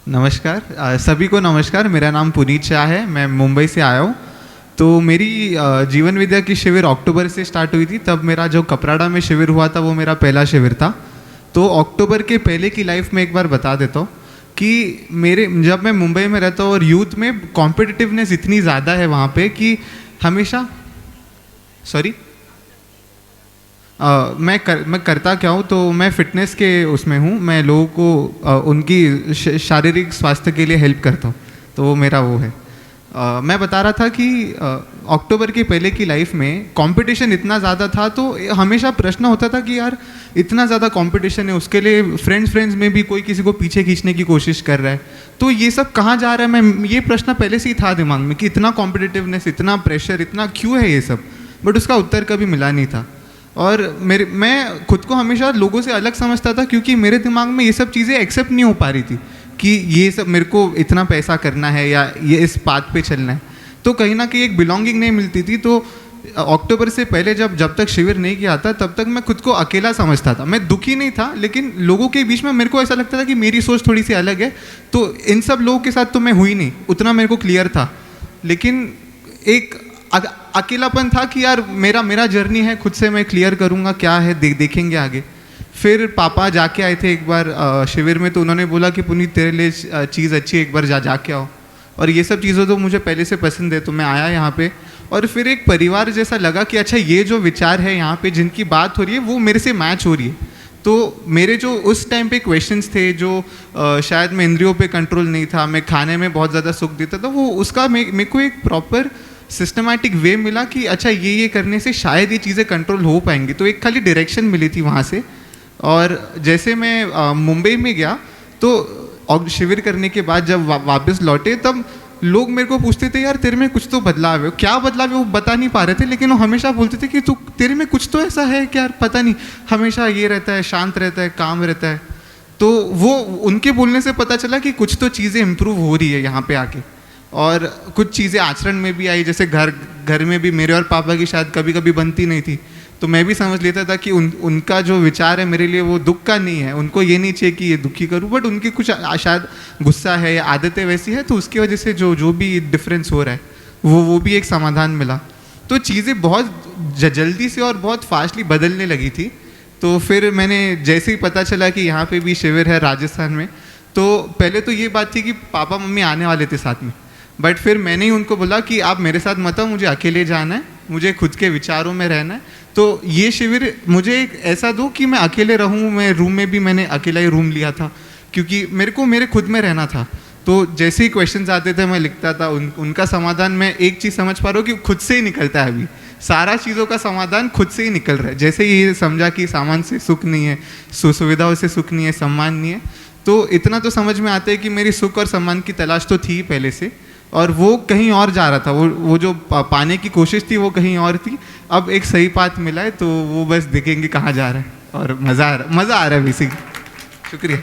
नमस्कार। सभी को नमस्कार। मेरा नाम पुनीत शाह है, मैं मुंबई से आया हूँ। तो मेरी जीवन विद्या की शिविर अक्टूबर से स्टार्ट हुई थी। तब मेरा जो कपराड़ा में शिविर हुआ था वो मेरा पहला शिविर था। तो अक्टूबर के पहले की लाइफ में एक बार बता देता हूँ कि मेरे जब मैं मुंबई में रहता हूँ और यूथ में कॉम्पिटिटिवनेस इतनी ज़्यादा है वहाँ पे कि हमेशा सॉरी मैं करता क्या हूँ, तो मैं फ़िटनेस के उसमें हूँ। मैं लोगों को उनकी शारीरिक स्वास्थ्य के लिए हेल्प करता हूँ। तो वो मेरा वो है। मैं बता रहा था कि अक्टूबर के पहले की लाइफ में कंपटीशन इतना ज़्यादा था, तो हमेशा प्रश्न होता था कि यार इतना ज़्यादा कंपटीशन है, उसके लिए फ्रेंड्स में भी कोई किसी को पीछे खींचने की कोशिश कर रहा है, तो ये सब कहाँ जा रहा है। मैं ये प्रश्न पहले से ही था दिमाग में कि इतना कॉम्पिटिटिवनेस, इतना प्रेशर, इतना क्यों है ये सब, बट उसका उत्तर कभी मिला नहीं था। और मैं खुद को हमेशा लोगों से अलग समझता था, क्योंकि मेरे दिमाग में ये सब चीज़ें एक्सेप्ट नहीं हो पा रही थी कि ये सब मेरे को इतना पैसा करना है या ये इस पाथ पे चलना है। तो कहीं ना कहीं एक बिलोंगिंग नहीं मिलती थी। तो अक्टूबर से पहले जब तक शिविर नहीं किया था तब तक मैं खुद को अकेला समझता था। मैं दुखी नहीं था, लेकिन लोगों के बीच में मेरे को ऐसा लगता था कि मेरी सोच थोड़ी सी अलग है। तो इन सब लोगों के साथ तो मैं हुई नहीं, उतना मेरे को क्लियर था। लेकिन एक अकेलापन था कि यार मेरा जर्नी है, खुद से मैं क्लियर करूँगा क्या है, देखेंगे आगे। फिर पापा जाके आए थे एक बार शिविर में, तो उन्होंने बोला कि पुनीत तेरे लिए चीज़ अच्छी है, एक बार जाके आओ। और ये सब चीज़ें तो मुझे पहले से पसंद है, तो मैं आया यहाँ पे। और फिर एक परिवार जैसा लगा कि अच्छा ये जो विचार है यहाँ पे, जिनकी बात हो रही है वो मेरे से मैच हो रही है। तो मेरे जो उस टाइम पे क्वेश्चंस थे, जो शायद मैं इंद्रियों पे कंट्रोल नहीं था, मैं खाने में बहुत ज़्यादा सुख देता था, वो उसका मेरे को एक प्रॉपर सिस्टमैटिक वे मिला कि अच्छा ये करने से शायद ये चीज़ें कंट्रोल हो पाएंगी। तो एक खाली डायरेक्शन मिली थी वहाँ से। और जैसे मैं मुंबई में गया, तो और शिविर करने के बाद जब वापस लौटे, तब लोग मेरे को पूछते थे यार तेरे में कुछ तो बदलाव है। क्या बदलाव है वो बता नहीं पा रहे थे, लेकिन वो हमेशा बोलते थे कि तू तेरे में कुछ तो ऐसा है कि यार पता नहीं, हमेशा ये रहता है, शांत रहता है, काम रहता है। तो वो उनके बोलने से पता चला कि कुछ तो चीज़ें इम्प्रूव हो रही है यहाँ पे आके। और कुछ चीज़ें आचरण में भी आई, जैसे घर में भी मेरे और पापा की शायद कभी कभी बनती नहीं थी, तो मैं भी समझ लेता था कि उनका जो विचार है मेरे लिए वो दुख का नहीं है। उनको ये नहीं चाहिए कि ये दुखी करूं, बट उनकी कुछ शायद गुस्सा है या आदतें वैसी है, तो उसकी वजह से जो भी डिफरेंस हो रहा है वो भी एक समाधान मिला। तो चीज़ें बहुत जल्दी से और बहुत फास्टली बदलने लगी थी। तो फिर मैंने जैसे ही पता चला कि यहाँ पे भी शिविर है राजस्थान में, तो पहले तो ये बात थी कि पापा मम्मी आने वाले थे साथ में, बट फिर मैंने ही उनको बोला कि आप मेरे साथ मत आओ, मुझे अकेले जाना है, मुझे खुद के विचारों में रहना है। तो ये शिविर मुझे एक ऐसा दो कि मैं अकेले रहूं। मैं रूम में भी मैंने अकेला ही रूम लिया था, क्योंकि मेरे को मेरे खुद में रहना था। तो जैसे ही क्वेश्चंस आते थे मैं लिखता था, उनका समाधान मैं एक चीज़ समझ पा रहा हूँ कि खुद से ही निकलता है। अभी सारा चीज़ों का समाधान खुद से ही निकल रहा है। जैसे ये समझा कि सामान से सुख नहीं है, सुविधाओं से सुख नहीं है, सम्मान नहीं है, तो इतना तो समझ में आता है कि मेरी सुख और सम्मान की तलाश तो थी पहले से, और वो कहीं और जा रहा था। वो जो पाने की कोशिश थी वो कहीं और थी। अब एक सही पाथ मिला है, तो वो बस देखेंगे कहाँ जा रहा है। और मज़ा आ रहा है बेसिकली। शुक्रिया।